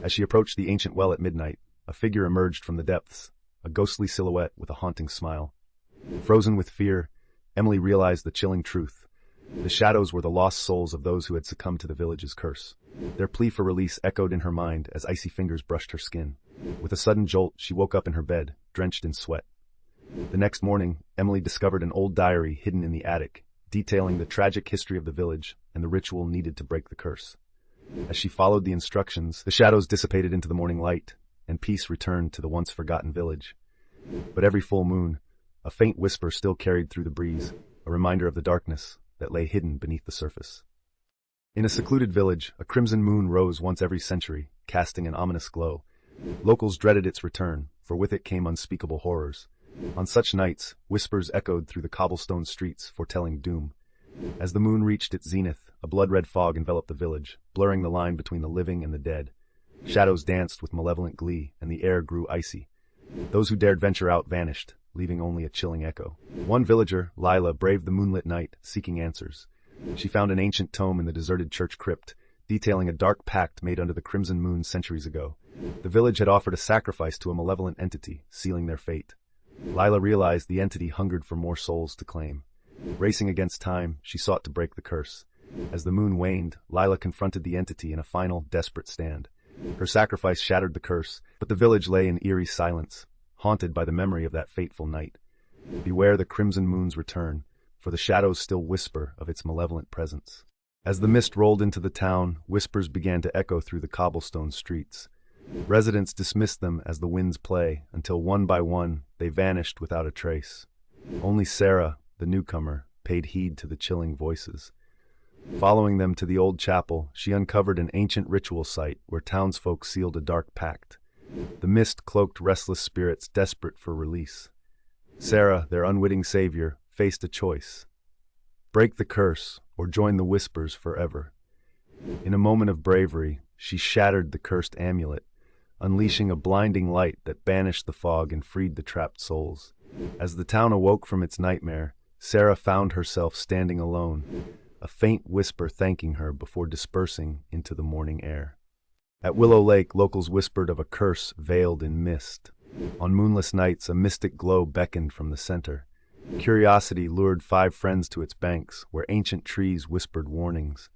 As she approached the ancient well at midnight, a figure emerged from the depths, a ghostly silhouette with a haunting smile. Frozen with fear, Emily realized the chilling truth. The shadows were the lost souls of those who had succumbed to the village's curse. Their plea for release echoed in her mind as icy fingers brushed her skin. With a sudden jolt, she woke up in her bed, drenched in sweat. The next morning, Emily discovered an old diary hidden in the attic, detailing the tragic history of the village and the ritual needed to break the curse. As she followed the instructions, the shadows dissipated into the morning light, and peace returned to the once-forgotten village. But every full moon, a faint whisper still carried through the breeze, a reminder of the darkness that lay hidden beneath the surface. In a secluded village, a crimson moon rose once every century, casting an ominous glow. Locals dreaded its return, for with it came unspeakable horrors. On such nights, whispers echoed through the cobblestone streets, foretelling doom. As the moon reached its zenith, a blood-red fog enveloped the village, blurring the line between the living and the dead. Shadows danced with malevolent glee, and the air grew icy. Those who dared venture out vanished, leaving only a chilling echo. One villager, Lila, braved the moonlit night, seeking answers. She found an ancient tome in the deserted church crypt, detailing a dark pact made under the crimson moon centuries ago. The village had offered a sacrifice to a malevolent entity, sealing their fate. Lila realized the entity hungered for more souls to claim. Racing against time, she sought to break the curse. As the moon waned, Lila confronted the entity in a final, desperate stand. Her sacrifice shattered the curse, but the village lay in eerie silence, haunted by the memory of that fateful night. Beware the crimson moon's return, for the shadows still whisper of its malevolent presence. As the mist rolled into the town, whispers began to echo through the cobblestone streets. Residents dismissed them as the wind's play, until one by one, they vanished without a trace. Only Sarah, the newcomer, paid heed to the chilling voices. Following them to the old chapel, she uncovered an ancient ritual site where townsfolk sealed a dark pact. The mist cloaked restless spirits desperate for release. Sarah, their unwitting savior, faced a choice: break the curse or join the whispers forever. In a moment of bravery, she shattered the cursed amulet, unleashing a blinding light that banished the fog and freed the trapped souls. As the town awoke from its nightmare, Sarah found herself standing alone, a faint whisper thanking her before dispersing into the morning air. At Willow Lake, locals whispered of a curse veiled in mist. On moonless nights, a mystic glow beckoned from the center. Curiosity lured 5 friends to its banks, where ancient trees whispered warnings.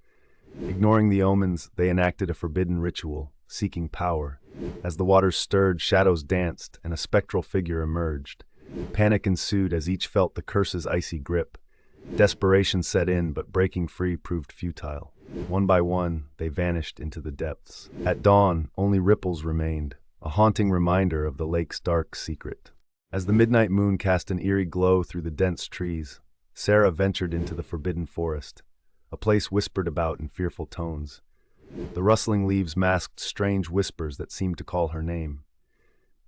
Ignoring the omens, they enacted a forbidden ritual, seeking power. As the waters stirred, shadows danced, and a spectral figure emerged. Panic ensued as each felt the curse's icy grip. Desperation set in, but breaking free proved futile. One by one, they vanished into the depths. At dawn, only ripples remained, a haunting reminder of the lake's dark secret. As the midnight moon cast an eerie glow through the dense trees, Sarah ventured into the forbidden forest, a place whispered about in fearful tones. The rustling leaves masked strange whispers that seemed to call her name.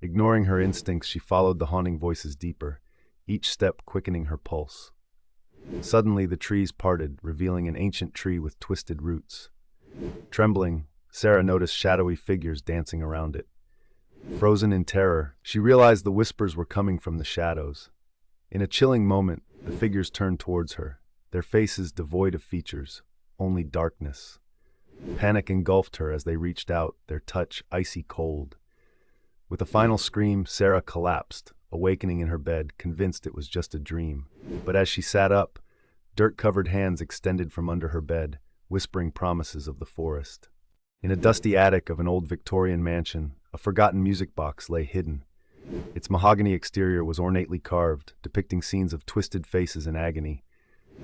Ignoring her instincts, she followed the haunting voices deeper, each step quickening her pulse. Suddenly, the trees parted, revealing an ancient tree with twisted roots. Trembling, Sarah noticed shadowy figures dancing around it. Frozen in terror, she realized the whispers were coming from the shadows. In a chilling moment, the figures turned towards her, their faces devoid of features, only darkness. Panic engulfed her as they reached out, their touch icy cold. With a final scream, Sarah collapsed, awakening in her bed, convinced it was just a dream. But as she sat up, dirt-covered hands extended from under her bed, whispering promises of the forest. In a dusty attic of an old Victorian mansion, a forgotten music box lay hidden. Its mahogany exterior was ornately carved, depicting scenes of twisted faces in agony.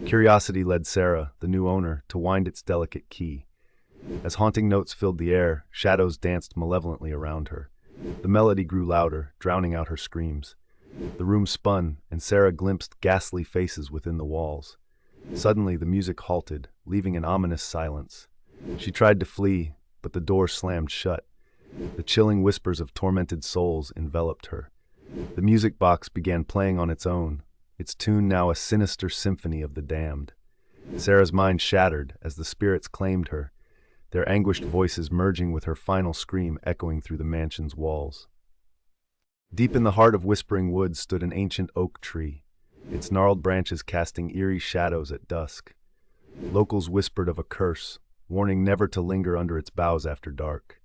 Curiosity led Sarah, the new owner, to wind its delicate key. As haunting notes filled the air, shadows danced malevolently around her. The melody grew louder, drowning out her screams. The room spun, and Sarah glimpsed ghastly faces within the walls. Suddenly, the music halted, leaving an ominous silence. She tried to flee, but the door slammed shut. The chilling whispers of tormented souls enveloped her. The music box began playing on its own, its tune now a sinister symphony of the damned. Sarah's mind shattered as the spirits claimed her, their anguished voices merging with her final scream echoing through the mansion's walls. Deep in the heart of Whispering Woods stood an ancient oak tree, its gnarled branches casting eerie shadows at dusk. Locals whispered of a curse, warning never to linger under its boughs after dark.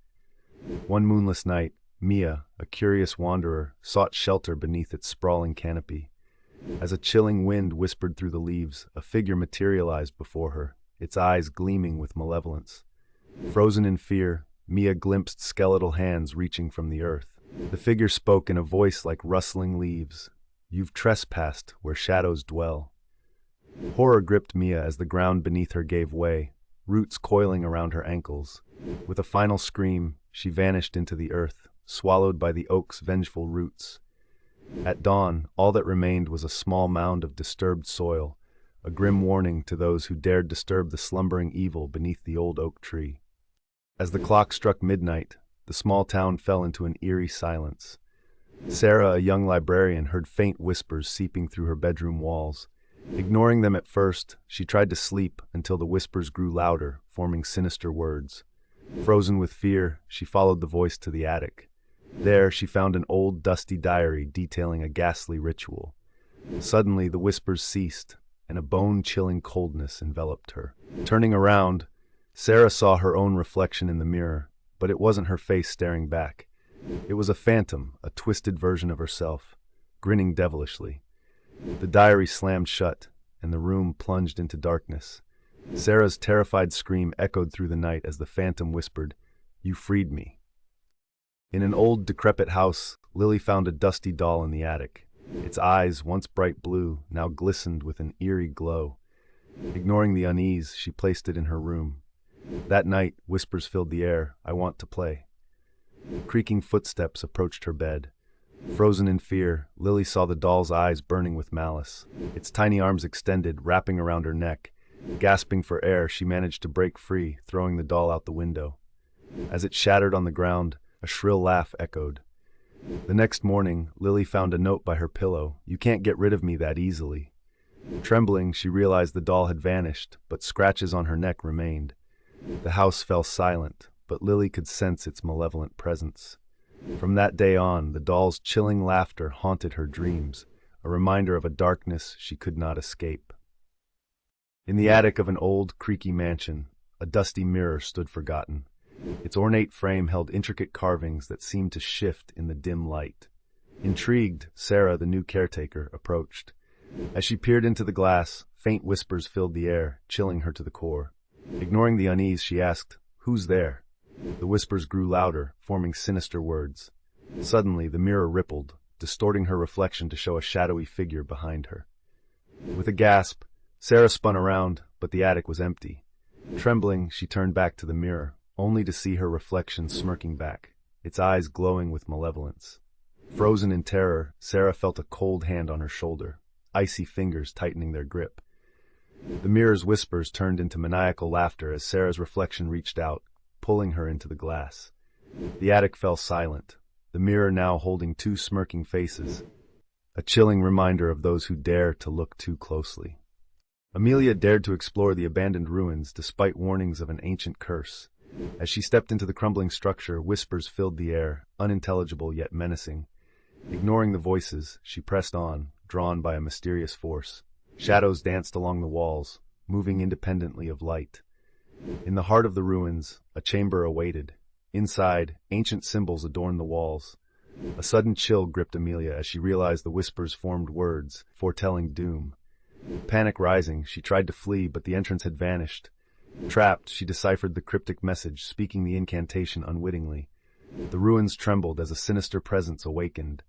One moonless night, Mia, a curious wanderer, sought shelter beneath its sprawling canopy. As a chilling wind whispered through the leaves, a figure materialized before her, its eyes gleaming with malevolence. Frozen in fear, Mia glimpsed skeletal hands reaching from the earth. The figure spoke in a voice like rustling leaves. "You've trespassed where shadows dwell." Horror gripped Mia as the ground beneath her gave way, roots coiling around her ankles. With a final scream, she vanished into the earth, swallowed by the oak's vengeful roots. At dawn, all that remained was a small mound of disturbed soil, a grim warning to those who dared disturb the slumbering evil beneath the old oak tree. As the clock struck midnight, the small town fell into an eerie silence. Sarah, a young librarian, heard faint whispers seeping through her bedroom walls. Ignoring them at first, she tried to sleep until the whispers grew louder, forming sinister words. Frozen with fear, she followed the voice to the attic. There, she found an old, dusty diary detailing a ghastly ritual. Suddenly, the whispers ceased, and a bone-chilling coldness enveloped her. Turning around, Sarah saw her own reflection in the mirror, but it wasn't her face staring back. It was a phantom, a twisted version of herself, grinning devilishly. The diary slammed shut, and the room plunged into darkness. Sarah's terrified scream echoed through the night as the phantom whispered, "You freed me." In an old, decrepit house, Lily found a dusty doll in the attic. Its eyes, once bright blue, now glistened with an eerie glow. Ignoring the unease, she placed it in her room. That night, whispers filled the air, "I want to play." Creaking footsteps approached her bed. Frozen in fear, Lily saw the doll's eyes burning with malice. Its tiny arms extended, wrapping around her neck. Gasping for air, she managed to break free, throwing the doll out the window. As it shattered on the ground, a shrill laugh echoed. The next morning, Lily found a note by her pillow, "You can't get rid of me that easily." Trembling, she realized the doll had vanished, but scratches on her neck remained. The house fell silent, but Lily could sense its malevolent presence. From that day on, the doll's chilling laughter haunted her dreams, a reminder of a darkness she could not escape. In the attic of an old, creaky mansion, a dusty mirror stood forgotten. Its ornate frame held intricate carvings that seemed to shift in the dim light. Intrigued, Sarah, the new caretaker, approached. As she peered into the glass, faint whispers filled the air, chilling her to the core. Ignoring the unease, she asked, "Who's there?" The whispers grew louder, forming sinister words. Suddenly, the mirror rippled, distorting her reflection to show a shadowy figure behind her. With a gasp, Sarah spun around, but the attic was empty. Trembling, she turned back to the mirror, only to see her reflection smirking back, its eyes glowing with malevolence. Frozen in terror, Sarah felt a cold hand on her shoulder, icy fingers tightening their grip. The mirror's whispers turned into maniacal laughter as Sarah's reflection reached out, pulling her into the glass. The attic fell silent, the mirror now holding two smirking faces, a chilling reminder of those who dare to look too closely. Amelia dared to explore the abandoned ruins despite warnings of an ancient curse. As she stepped into the crumbling structure, whispers filled the air, unintelligible yet menacing. Ignoring the voices, she pressed on, drawn by a mysterious force. Shadows danced along the walls, moving independently of light. In the heart of the ruins, a chamber awaited. Inside, ancient symbols adorned the walls. A sudden chill gripped Amelia as she realized the whispers formed words, foretelling doom. Panic rising, she tried to flee, but the entrance had vanished. Trapped, she deciphered the cryptic message, speaking the incantation unwittingly. The ruins trembled as a sinister presence awakened.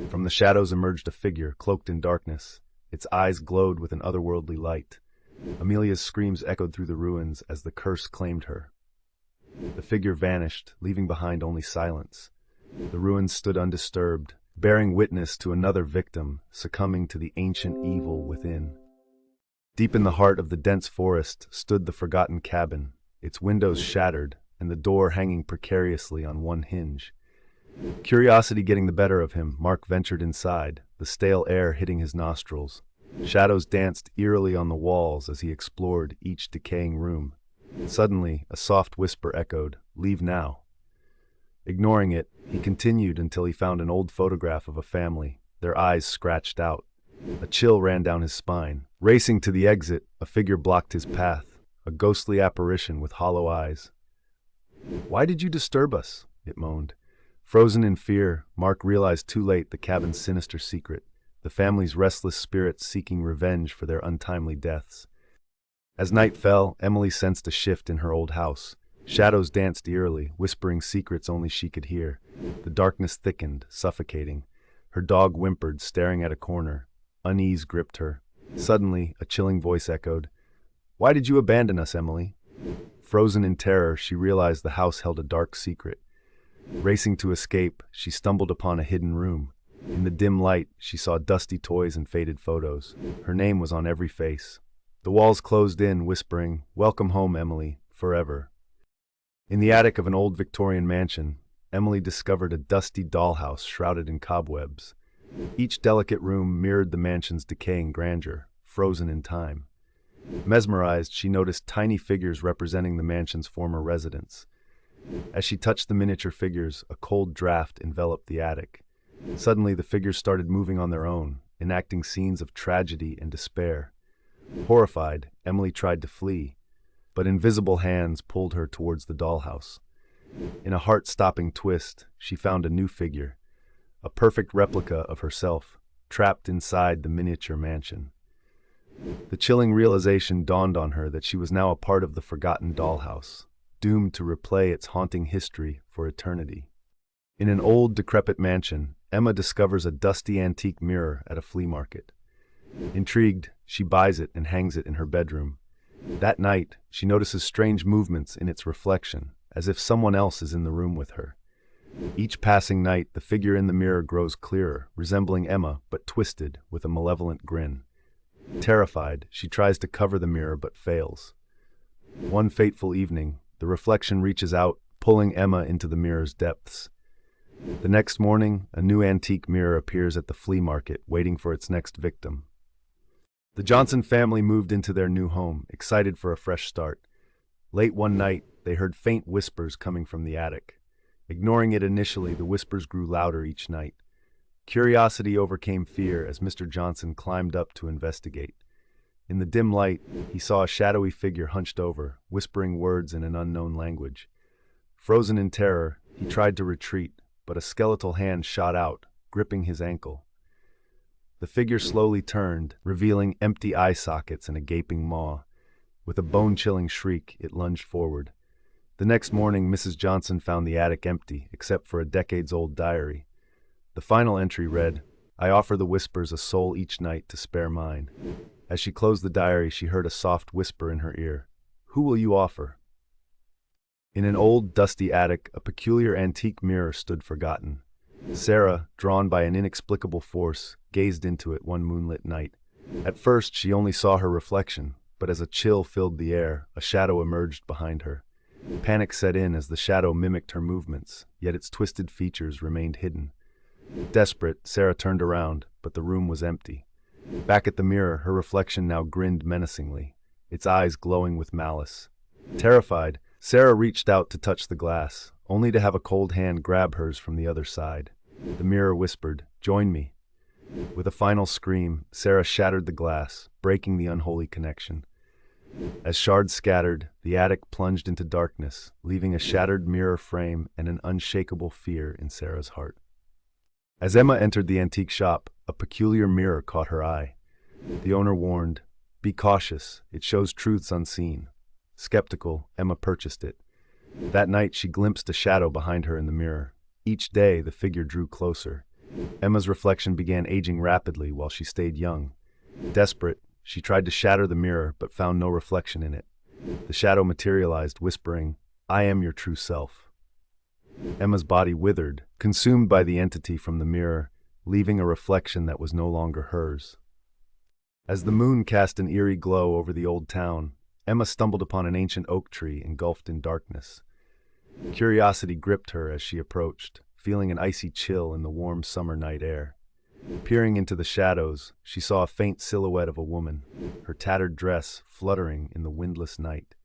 From the shadows emerged a figure, cloaked in darkness. Its eyes glowed with an otherworldly light. Amelia's screams echoed through the ruins as the curse claimed her. The figure vanished, leaving behind only silence. The ruins stood undisturbed, bearing witness to another victim succumbing to the ancient evil within. Deep in the heart of the dense forest stood the forgotten cabin, its windows shattered and the door hanging precariously on one hinge. Curiosity getting the better of him, Mark ventured inside, the stale air hitting his nostrils. Shadows danced eerily on the walls as he explored each decaying room. Suddenly, a soft whisper echoed, "Leave now." Ignoring it, he continued until he found an old photograph of a family, their eyes scratched out. A chill ran down his spine. Racing to the exit, a figure blocked his path, a ghostly apparition with hollow eyes. "Why did you disturb us?" it moaned. Frozen in fear, Mark realized too late the cabin's sinister secret, the family's restless spirits seeking revenge for their untimely deaths. As night fell, Emily sensed a shift in her old house. Shadows danced eerily, whispering secrets only she could hear. The darkness thickened, suffocating. Her dog whimpered, staring at a corner. Unease gripped her. Suddenly, a chilling voice echoed, "Why did you abandon us, Emily?" Frozen in terror, she realized the house held a dark secret. Racing to escape, she stumbled upon a hidden room. In the dim light, she saw dusty toys and faded photos. Her name was on every face. The walls closed in, whispering, "Welcome home, Emily, forever." In the attic of an old Victorian mansion, Emily discovered a dusty dollhouse shrouded in cobwebs. Each delicate room mirrored the mansion's decaying grandeur, frozen in time. Mesmerized, she noticed tiny figures representing the mansion's former residents. As she touched the miniature figures, a cold draft enveloped the attic. Suddenly, the figures started moving on their own, enacting scenes of tragedy and despair. Horrified, Emily tried to flee, but invisible hands pulled her towards the dollhouse. In a heart-stopping twist, she found a new figure, a perfect replica of herself, trapped inside the miniature mansion. The chilling realization dawned on her that she was now a part of the forgotten dollhouse, doomed to replay its haunting history for eternity. In an old, decrepit mansion, Emma discovers a dusty antique mirror at a flea market. Intrigued, she buys it and hangs it in her bedroom. That night, she notices strange movements in its reflection, as if someone else is in the room with her. Each passing night, the figure in the mirror grows clearer, resembling Emma, but twisted, with a malevolent grin. Terrified, she tries to cover the mirror but fails. One fateful evening, the reflection reaches out, pulling Emma into the mirror's depths. The next morning, a new antique mirror appears at the flea market, waiting for its next victim. The Johnson family moved into their new home, excited for a fresh start. Late one night, they heard faint whispers coming from the attic. Ignoring it initially, the whispers grew louder each night. Curiosity overcame fear as Mr. Johnson climbed up to investigate. In the dim light, he saw a shadowy figure hunched over, whispering words in an unknown language. Frozen in terror, he tried to retreat, but a skeletal hand shot out, gripping his ankle. The figure slowly turned, revealing empty eye sockets and a gaping maw. With a bone-chilling shriek, it lunged forward. The next morning, Mrs. Johnson found the attic empty, except for a decades-old diary. The final entry read, "I offer the whispers a soul each night to spare mine." As she closed the diary, she heard a soft whisper in her ear, "Who will you offer?" In an old, dusty attic, a peculiar antique mirror stood forgotten. Sarah, drawn by an inexplicable force, gazed into it one moonlit night. At first, she only saw her reflection, but as a chill filled the air, a shadow emerged behind her. Panic set in as the shadow mimicked her movements, yet its twisted features remained hidden. Desperate, Sarah turned around, but the room was empty. Back at the mirror, her reflection now grinned menacingly, its eyes glowing with malice. Terrified, Sarah reached out to touch the glass, only to have a cold hand grab hers from the other side. The mirror whispered, "Join me." With a final scream, Sarah shattered the glass, breaking the unholy connection. As shards scattered, the attic plunged into darkness, leaving a shattered mirror frame and an unshakable fear in Sarah's heart. As Emma entered the antique shop, a peculiar mirror caught her eye. The owner warned, "Be cautious, it shows truths unseen." Skeptical, Emma purchased it. That night, she glimpsed a shadow behind her in the mirror. Each day, the figure drew closer. Emma's reflection began aging rapidly while she stayed young. Desperate, she tried to shatter the mirror but found no reflection in it. The shadow materialized, whispering, "I am your true self." Emma's body withered, consumed by the entity from the mirror, leaving a reflection that was no longer hers. As the moon cast an eerie glow over the old town, Emma stumbled upon an ancient oak tree engulfed in darkness. Curiosity gripped her as she approached, feeling an icy chill in the warm summer night air. Peering into the shadows, she saw a faint silhouette of a woman, her tattered dress fluttering in the windless night.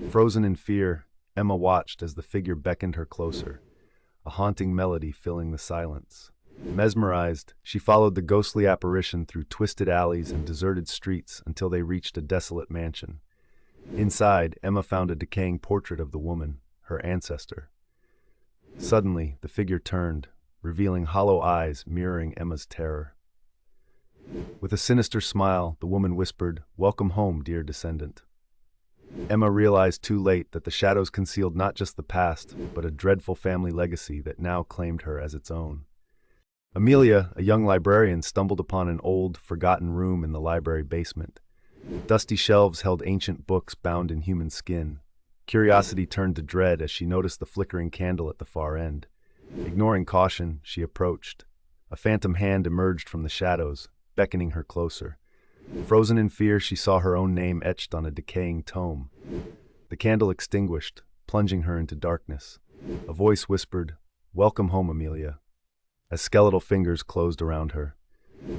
Frozen in fear, Emma watched as the figure beckoned her closer, a haunting melody filling the silence. Mesmerized, she followed the ghostly apparition through twisted alleys and deserted streets until they reached a desolate mansion. Inside, Emma found a decaying portrait of the woman, her ancestor. Suddenly, the figure turned, revealing hollow eyes mirroring Emma's terror. With a sinister smile, the woman whispered, "Welcome home, dear descendant." Emma realized too late that the shadows concealed not just the past, but a dreadful family legacy that now claimed her as its own. Amelia, a young librarian, stumbled upon an old, forgotten room in the library basement. Dusty shelves held ancient books bound in human skin. Curiosity turned to dread as she noticed the flickering candle at the far end. Ignoring caution, she approached. A phantom hand emerged from the shadows, beckoning her closer. Frozen in fear, she saw her own name etched on a decaying tome. The candle extinguished, plunging her into darkness. A voice whispered, "Welcome home, Amelia," as skeletal fingers closed around her.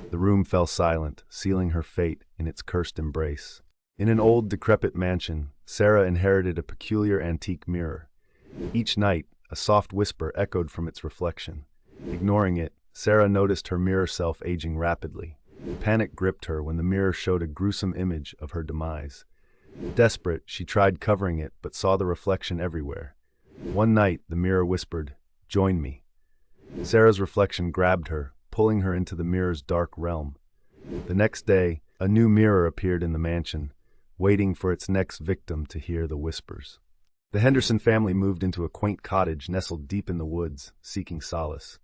The room fell silent, sealing her fate in its cursed embrace. In an old, decrepit mansion, Sarah inherited a peculiar antique mirror. Each night, a soft whisper echoed from its reflection. Ignoring it, Sarah noticed her mirror self aging rapidly. Panic gripped her when the mirror showed a gruesome image of her demise. Desperate, she tried covering it but saw the reflection everywhere. One night, the mirror whispered, "Join me." Sarah's reflection grabbed her, pulling her into the mirror's dark realm. The next day, a new mirror appeared in the mansion, waiting for its next victim to hear the whispers. The Henderson family moved into a quaint cottage nestled deep in the woods, seeking solace.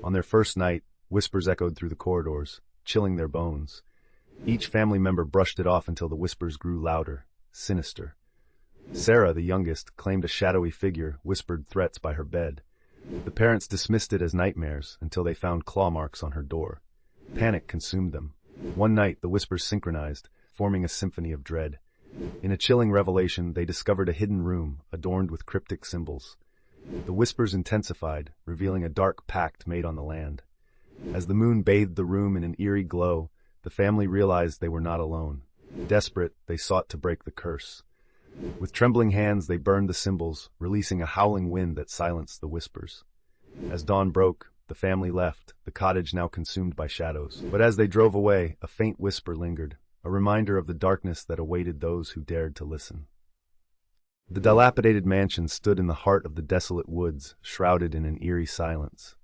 On their first night, whispers echoed through the corridors, chilling their bones. Each family member brushed it off until the whispers grew louder, sinister. Sarah, the youngest, claimed a shadowy figure whispered threats by her bed. The parents dismissed it as nightmares until they found claw marks on her door. Panic consumed them. One night, the whispers synchronized, forming a symphony of dread. In a chilling revelation, they discovered a hidden room adorned with cryptic symbols. The whispers intensified, revealing a dark pact made on the land. As the moon bathed the room in an eerie glow, the family realized they were not alone. Desperate, they sought to break the curse. With trembling hands, they burned the symbols, releasing a howling wind that silenced the whispers. As dawn broke, the family left, the cottage now consumed by shadows. But as they drove away, a faint whisper lingered, a reminder of the darkness that awaited those who dared to listen. The dilapidated mansion stood in the heart of the desolate woods, shrouded in an eerie silence.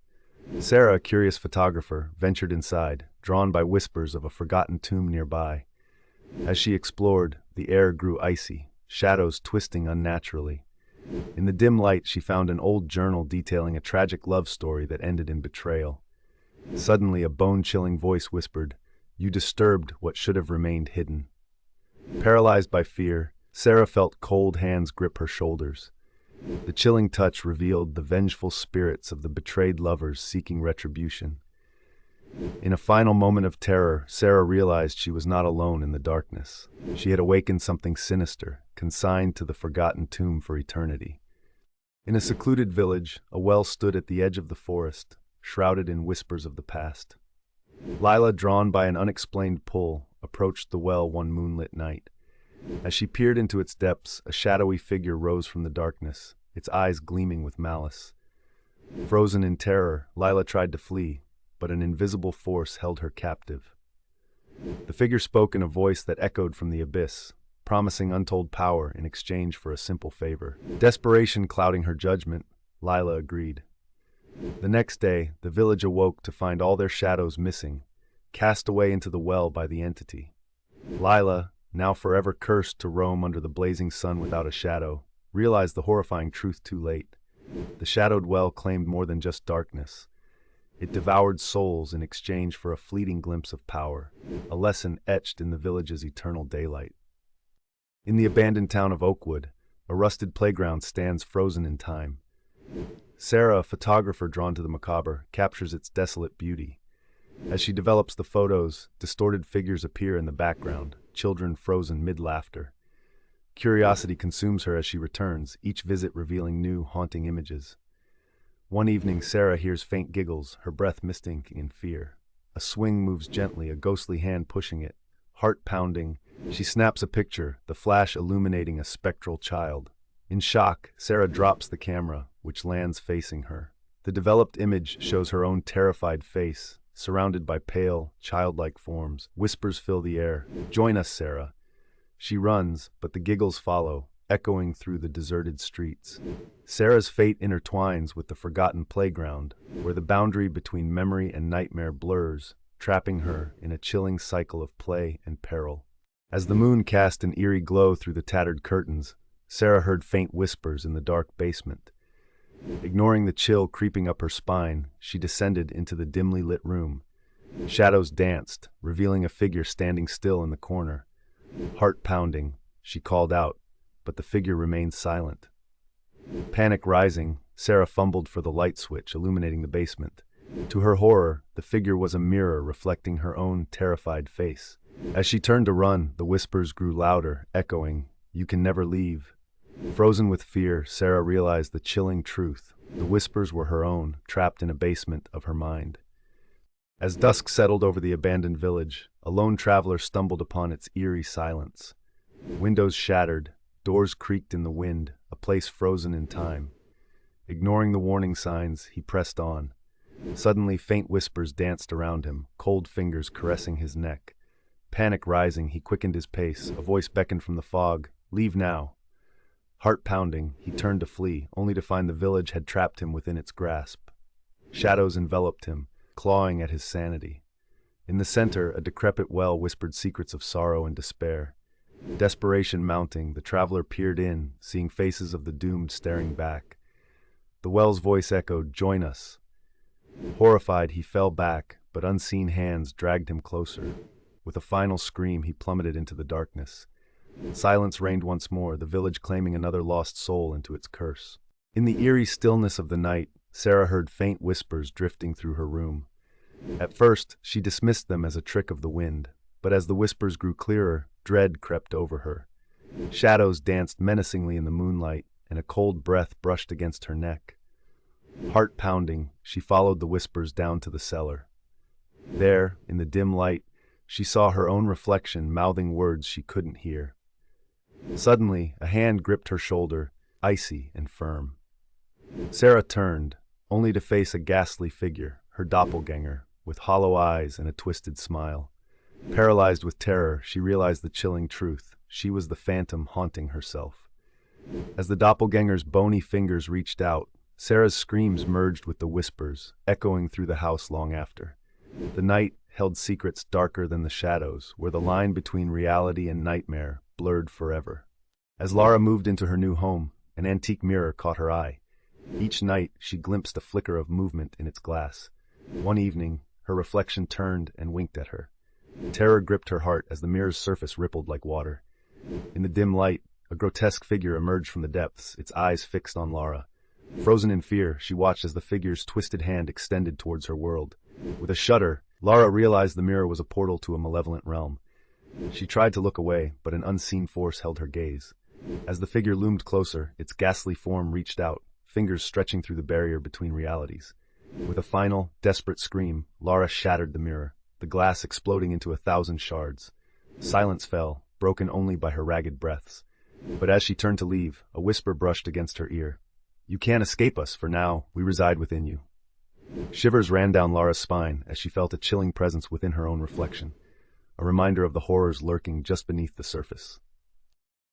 Sarah, a curious photographer, ventured inside, drawn by whispers of a forgotten tomb nearby. As she explored, the air grew icy, shadows twisting unnaturally. In the dim light, she found an old journal detailing a tragic love story that ended in betrayal. Suddenly, a bone-chilling voice whispered, "You disturbed what should have remained hidden." Paralyzed by fear, Sarah felt cold hands grip her shoulders. The chilling touch revealed the vengeful spirits of the betrayed lovers seeking retribution. In a final moment of terror, Sarah realized she was not alone in the darkness. She had awakened something sinister, consigned to the forgotten tomb for eternity. In a secluded village, a well stood at the edge of the forest, shrouded in whispers of the past. Lila, drawn by an unexplained pull, approached the well one moonlit night. As she peered into its depths, a shadowy figure rose from the darkness, its eyes gleaming with malice. Frozen in terror, Lila tried to flee, but an invisible force held her captive. The figure spoke in a voice that echoed from the abyss, promising untold power in exchange for a simple favor. Desperation clouding her judgment, Lila agreed. The next day, the village awoke to find all their shadows missing, cast away into the well by the entity. Lila, now forever cursed to roam under the blazing sun without a shadow, realized the horrifying truth too late. The shadowed well claimed more than just darkness. It devoured souls in exchange for a fleeting glimpse of power, a lesson etched in the village's eternal daylight. In the abandoned town of Oakwood, a rusted playground stands frozen in time. Sarah, a photographer drawn to the macabre, captures its desolate beauty. As she develops the photos, distorted figures appear in the background, children frozen mid-laughter. Curiosity consumes her as she returns, each visit revealing new, haunting images. One evening, Sarah hears faint giggles, her breath misting in fear. A swing moves gently, a ghostly hand pushing it. Heart pounding, she snaps a picture, the flash illuminating a spectral child. In shock, Sarah drops the camera, which lands facing her. The developed image shows her own terrified face, surrounded by pale, childlike forms. Whispers fill the air. "Join us, Sarah." She runs, but the giggles follow, echoing through the deserted streets. Sarah's fate intertwines with the forgotten playground, where the boundary between memory and nightmare blurs, trapping her in a chilling cycle of play and peril. As the moon cast an eerie glow through the tattered curtains, Sarah heard faint whispers in the dark basement. Ignoring the chill creeping up her spine, she descended into the dimly lit room. Shadows danced, revealing a figure standing still in the corner. Heart pounding, she called out, but the figure remained silent. Panic rising, Sarah fumbled for the light switch illuminating the basement. To her horror, the figure was a mirror reflecting her own terrified face. As she turned to run, the whispers grew louder, echoing, "You can never leave." Frozen with fear, Sarah realized the chilling truth. The whispers were her own, trapped in a basement of her mind. As dusk settled over the abandoned village, a lone traveler stumbled upon its eerie silence. Windows shattered, doors creaked in the wind, a place frozen in time. Ignoring the warning signs, he pressed on. Suddenly, faint whispers danced around him, cold fingers caressing his neck. Panic rising, he quickened his pace. A voice beckoned from the fog, "Leave now." Heart pounding, he turned to flee, only to find the village had trapped him within its grasp. Shadows enveloped him, clawing at his sanity. In the center, a decrepit well whispered secrets of sorrow and despair. Desperation mounting, the traveler peered in, seeing faces of the doomed staring back. The well's voice echoed, "Join us." Horrified, he fell back, but unseen hands dragged him closer. With a final scream, he plummeted into the darkness. Silence reigned once more, the village claiming another lost soul into its curse. In the eerie stillness of the night, Sarah heard faint whispers drifting through her room. At first, she dismissed them as a trick of the wind, but as the whispers grew clearer, dread crept over her. Shadows danced menacingly in the moonlight, and a cold breath brushed against her neck. Heart pounding, she followed the whispers down to the cellar. There, in the dim light, she saw her own reflection mouthing words she couldn't hear. Suddenly, a hand gripped her shoulder, icy and firm. Sarah turned, only to face a ghastly figure, her doppelganger, with hollow eyes and a twisted smile. Paralyzed with terror, she realized the chilling truth. She was the phantom haunting herself. As the doppelganger's bony fingers reached out, Sarah's screams merged with the whispers, echoing through the house long after. The night held secrets darker than the shadows, where the line between reality and nightmare blurred forever. As Lara moved into her new home, an antique mirror caught her eye. Each night, she glimpsed a flicker of movement in its glass. One evening, her reflection turned and winked at her. Terror gripped her heart as the mirror's surface rippled like water. In the dim light, a grotesque figure emerged from the depths, its eyes fixed on Lara. Frozen in fear, she watched as the figure's twisted hand extended towards her world. With a shudder, Lara realized the mirror was a portal to a malevolent realm. She tried to look away, but an unseen force held her gaze. As the figure loomed closer, its ghastly form reached out, fingers stretching through the barrier between realities. With a final, desperate scream, Lara shattered the mirror, the glass exploding into 1,000 shards. Silence fell, broken only by her ragged breaths. But as she turned to leave, a whisper brushed against her ear. "You can't escape us, for now, we reside within you." Shivers ran down Lara's spine as she felt a chilling presence within her own reflection, a reminder of the horrors lurking just beneath the surface.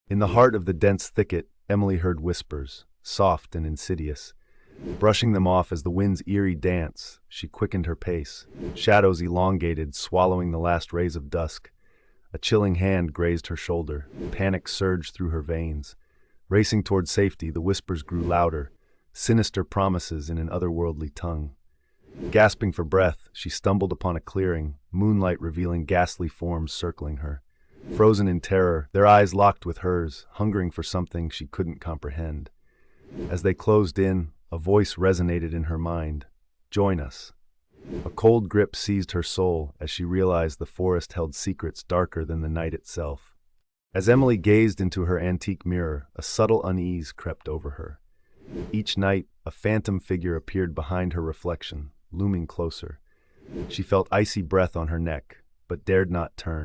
In the heart of the dense thicket, Emily heard whispers, soft and insidious. Brushing them off as the wind's eerie dance, she quickened her pace. Shadows elongated, swallowing the last rays of dusk. A chilling hand grazed her shoulder. Panic surged through her veins. Racing toward safety, the whispers grew louder, sinister promises in an otherworldly tongue. Gasping for breath, she stumbled upon a clearing, moonlight revealing ghastly forms circling her. Frozen in terror, their eyes locked with hers, hungering for something she couldn't comprehend. As they closed in, a voice resonated in her mind. "Join us." A cold grip seized her soul as she realized the forest held secrets darker than the night itself. As Emily gazed into her antique mirror, a subtle unease crept over her. Each night, a phantom figure appeared behind her reflection, looming closer. She felt icy breath on her neck, but dared not turn.